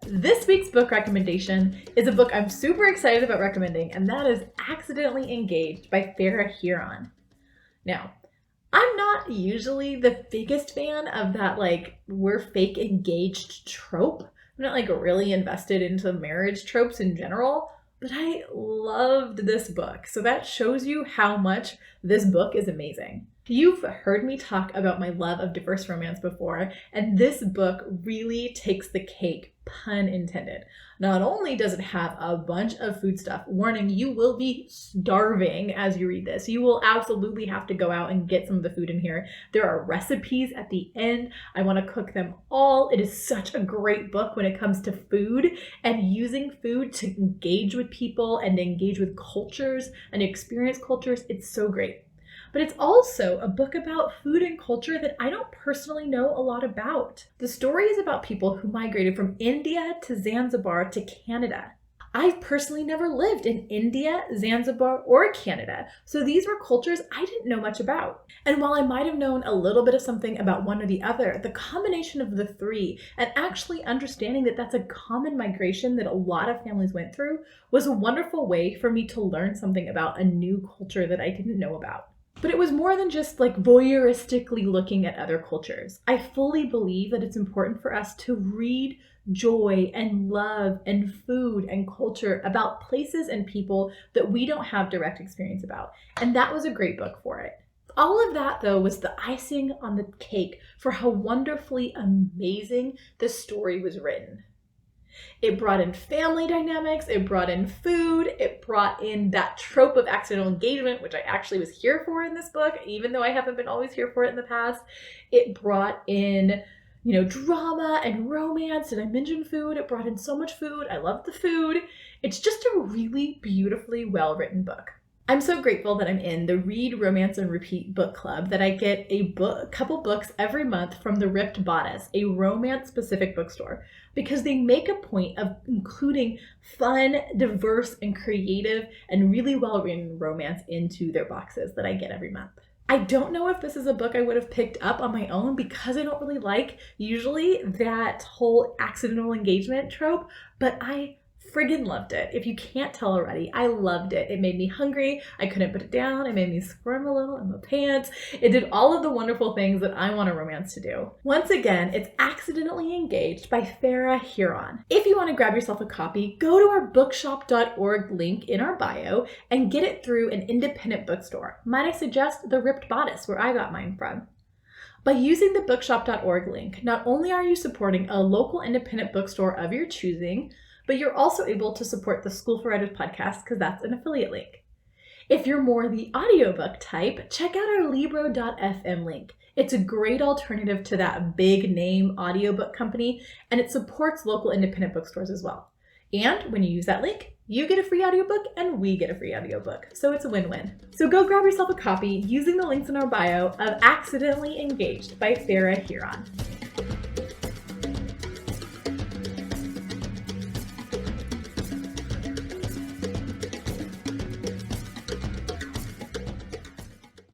This week's book recommendation is a book I'm super excited about recommending, and that is Accidentally Engaged by Farah Heron. Now, I'm not usually the biggest fan of that, we're fake engaged trope. I'm not, really invested into marriage tropes in general, but I loved this book. So that shows you how much this book is amazing. You've heard me talk about my love of diverse romance before, and this book really takes the cake, pun intended. Not only does it have a bunch of food stuff, warning, you will be starving as you read this. You will absolutely have to go out and get some of the food in here. There are recipes at the end. I want to cook them all. It is such a great book when it comes to food and using food to engage with people and engage with cultures and experience cultures. It's so great. But it's also a book about food and culture that I don't personally know a lot about. The story is about people who migrated from India to Zanzibar to Canada. I've personally never lived in India, Zanzibar, or Canada, so these were cultures I didn't know much about. And while I might have known a little bit of something about one or the other, the combination of the three and actually understanding that that's a common migration that a lot of families went through was a wonderful way for me to learn something about a new culture that I didn't know about. But it was more than just voyeuristically looking at other cultures. I fully believe that it's important for us to read joy and love and food and culture about places and people that we don't have direct experience about. And that was a great book for it. All of that, though, was the icing on the cake for how wonderfully amazing the story was written. It brought in family dynamics, it brought in food, it brought in that trope of accidental engagement, which I actually was here for in this book, even though I haven't been always here for it in the past. It brought in, drama and romance. Did I mention food? It brought in so much food. I love the food. It's just a really beautifully well-written book. I'm so grateful that I'm in the Read, Romance, and Repeat book club, that I get a couple books every month from the Ripped Bodice, a romance-specific bookstore, because they make a point of including fun, diverse, and creative, and really well-written romance into their boxes that I get every month. I don't know if this is a book I would have picked up on my own because I don't really like usually that whole accidental engagement trope, but I friggin' loved it. If you can't tell already, I loved it. It made me hungry. I couldn't put it down. It made me squirm a little in my pants. It did all of the wonderful things that I want a romance to do. Once again, it's Accidentally Engaged by Farah Heron. If you want to grab yourself a copy, go to our bookshop.org link in our bio and get it through an independent bookstore. Might I suggest the Ripped Bodice, where I got mine from. By using the bookshop.org link, not only are you supporting a local independent bookstore of your choosing, but you're also able to support the School for Writers podcast because that's an affiliate link. If you're more the audiobook type, check out our Libro.fm link. It's a great alternative to that big name audiobook company, and it supports local independent bookstores as well. And when you use that link, you get a free audiobook and we get a free audiobook. So it's a win-win. So go grab yourself a copy using the links in our bio of Accidentally Engaged by Farah Heron.